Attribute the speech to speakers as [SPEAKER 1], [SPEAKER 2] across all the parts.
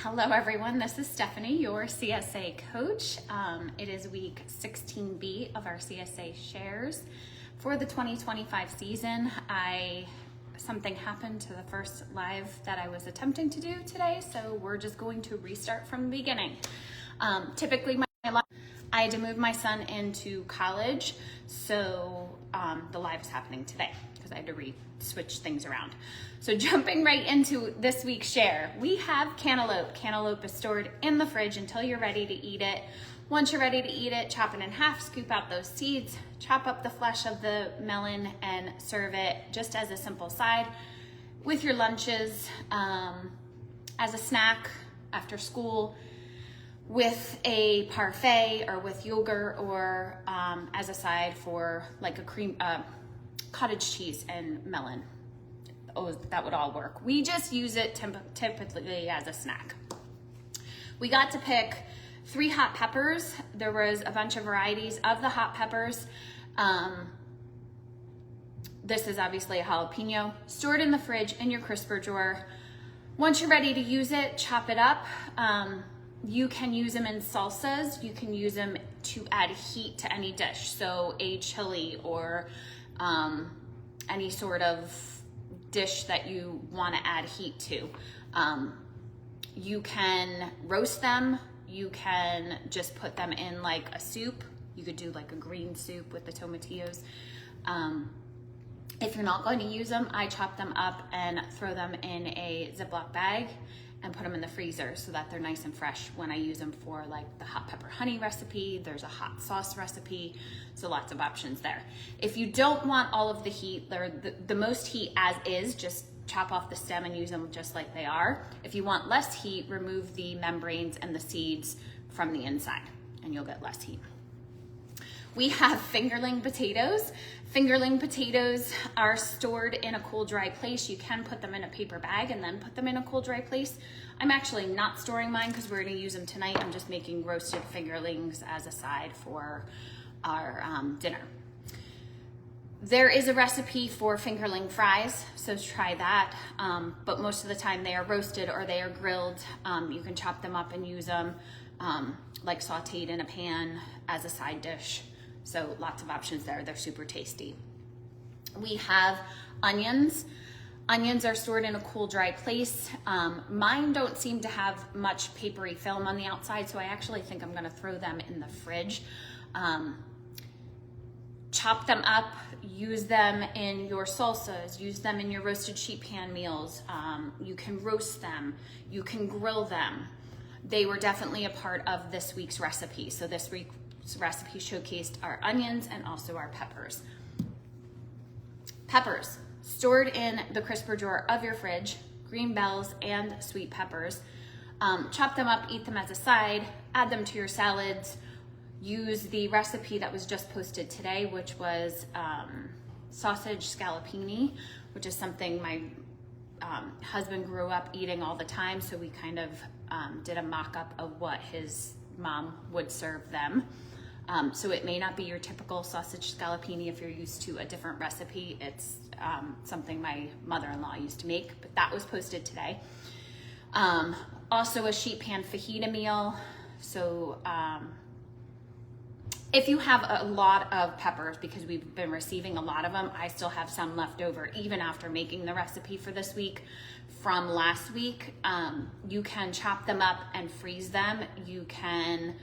[SPEAKER 1] Hello everyone, this is Stephanie, your CSA coach. It is week 16B of our CSA shares. For the 2025 season, something happened to the first live that I was attempting to do today, so we're just going to restart from the beginning. Typically, I had to move my son into college, so the live is happening today because I had to switch things around. So jumping right into this week's share, we have cantaloupe. Cantaloupe is stored in the fridge until you're ready to eat it. Once you're ready to eat it, chop it in half, scoop out those seeds, chop up the flesh of the melon, and serve it just as a simple side with your lunches, as a snack after school, with a parfait or with yogurt, or as a side for like a cottage cheese and melon. Oh, that would all work. We just use it typically as a snack. We got to pick 3 hot peppers. There was a bunch of varieties of the hot peppers. This is obviously a jalapeno. Store it in the fridge in your crisper drawer. Once you're ready to use it, chop it up. You can use them in salsas. You can use them to add heat to any dish. So a chili or any sort of dish that you want to add heat to. You can roast them. You can just put them in like a soup. You could do like a green soup with the tomatillos. If you're not going to use them, I chop them up and throw them in a Ziploc bag and put them in the freezer so that they're nice and fresh when I use them for like the hot pepper honey recipe. There's a hot sauce recipe, so lots of options there. If you don't want all of the heat, the most heat as is, just chop off the stem and use them just like they are. If you want less heat, remove the membranes and the seeds from the inside and you'll get less heat. We have fingerling potatoes. Fingerling potatoes are stored in a cool, dry place. You can put them in a paper bag and then put them in a cool, dry place. I'm actually not storing mine because we're gonna use them tonight. I'm just making roasted fingerlings as a side for our dinner. There is a recipe for fingerling fries, so try that. But most of the time they are roasted or they are grilled. You can chop them up and use them like sauteed in a pan as a side dish. So lots of options there. They're super tasty. We have onions. Onions are stored in a cool, dry place. Mine don't seem to have much papery film on the outside, so I actually think I'm gonna throw them in the fridge. Chop them up, use them in your salsas, use them in your roasted sheet pan meals. You can roast them, you can grill them. They were definitely a part of this week's recipe. So this week's recipe showcased our onions and also our peppers. Peppers, stored in the crisper drawer of your fridge, green bells and sweet peppers. Chop them up, eat them as a side, add them to your salads. Use the recipe that was just posted today, which was sausage scallopini, which is something my husband grew up eating all the time. So we kind of did a mock-up of what his mom would serve them. So it may not be your typical sausage scallopini if you're used to a different recipe. It's something my mother-in-law used to make, but that was posted today. Also a sheet pan fajita meal. So if you have a lot of peppers, because we've been receiving a lot of them, I still have some left over even after making the recipe for this week from last week. You can chop them up and freeze them. You can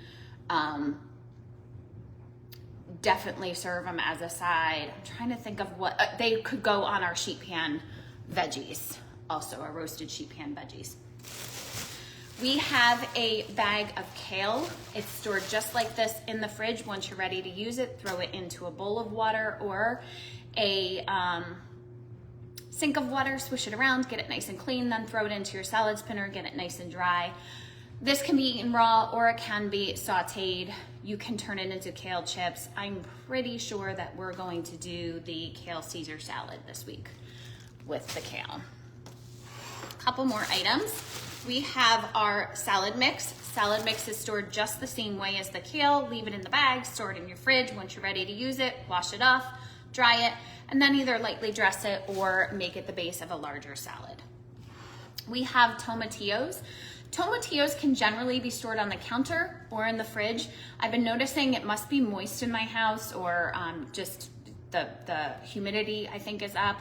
[SPEAKER 1] definitely serve them as a side. I'm trying to think of what they could go on our sheet pan veggies, also our roasted sheet pan veggies. We have a bag of kale. It's stored just like this in the fridge. Once you're ready to use it, throw it into a bowl of water or a sink of water, swish it around, get it nice and clean, then throw it into your salad spinner, get it nice and dry. This can be eaten raw or it can be sauteed. You can turn it into kale chips. I'm pretty sure that we're going to do the kale Caesar salad this week with the kale. A couple more items. We have our salad mix. Salad mix is stored just the same way as the kale. Leave it in the bag, store it in your fridge. Once you're ready to use it, wash it off, dry it, and then either lightly dress it or make it the base of a larger salad. We have tomatillos. Tomatillos can generally be stored on the counter or in the fridge. I've been noticing it must be moist in my house, or just the humidity I think is up.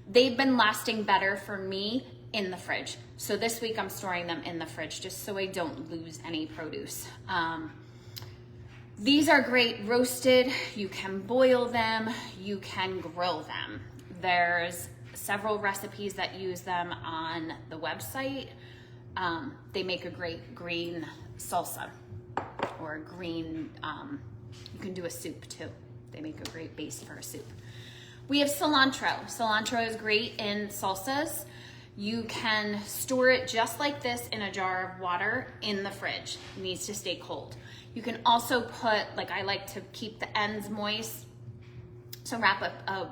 [SPEAKER 1] They've been lasting better for me in the fridge. So this week I'm storing them in the fridge just so I don't lose any produce. These are great roasted. You can boil them, you can grill them. There's several recipes that use them on the website. They make a great green salsa, or green, you can do a soup too. They make a great base for a soup. We have cilantro. Cilantro is great in salsas. You can store it just like this in a jar of water in the fridge. It needs to stay cold. You can also put, like I like to keep the ends moist, so wrap a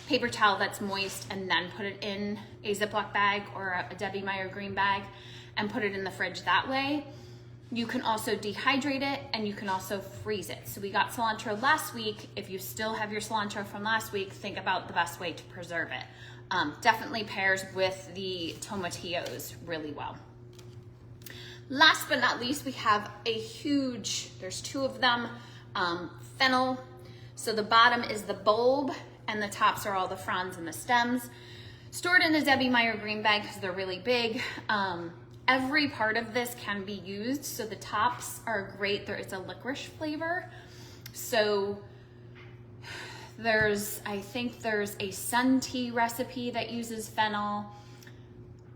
[SPEAKER 1] paper towel that's moist and then put it in a Ziploc bag or a Debbie Meyer green bag and put it in the fridge that way. You can also dehydrate it, and you can also freeze it. So we got cilantro last week. If you still have your cilantro from last week, think about the best way to preserve it. Definitely pairs with the tomatillos really well. Last but not least, we have a huge, there's two of them, fennel. So the bottom is the bulb and the tops are all the fronds and the stems. Stored in a Debbie Meyer green bag because they're really big. Every part of this can be used. So the tops are great. It's a licorice flavor. So I think there's a sun tea recipe that uses fennel.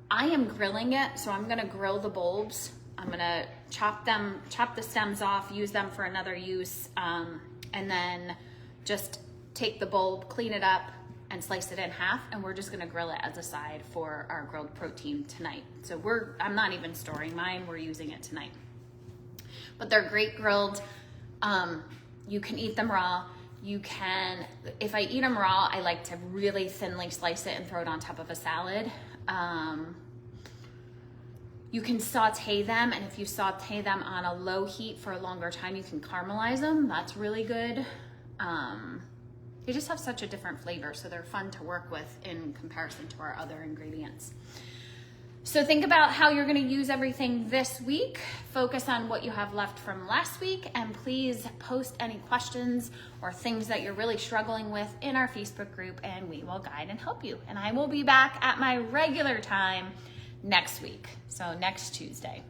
[SPEAKER 1] I am grilling it, so I'm gonna grill the bulbs. I'm gonna chop the stems off, use them for another use, and then just take the bulb, clean it up, and slice it in half, and we're just gonna grill it as a side for our grilled protein tonight. So I'm not even storing mine, we're using it tonight. But they're great grilled. You can eat them raw. If I eat them raw, I like to really thinly slice it and throw it on top of a salad. You can saute them, and if you saute them on a low heat for a longer time, you can caramelize them. That's really good. They just have such a different flavor, so they're fun to work with in comparison to our other ingredients. So think about how you're gonna use everything this week. Focus on what you have left from last week, and please post any questions or things that you're really struggling with in our Facebook group, and we will guide and help you. And I will be back at my regular time next week, so next Tuesday.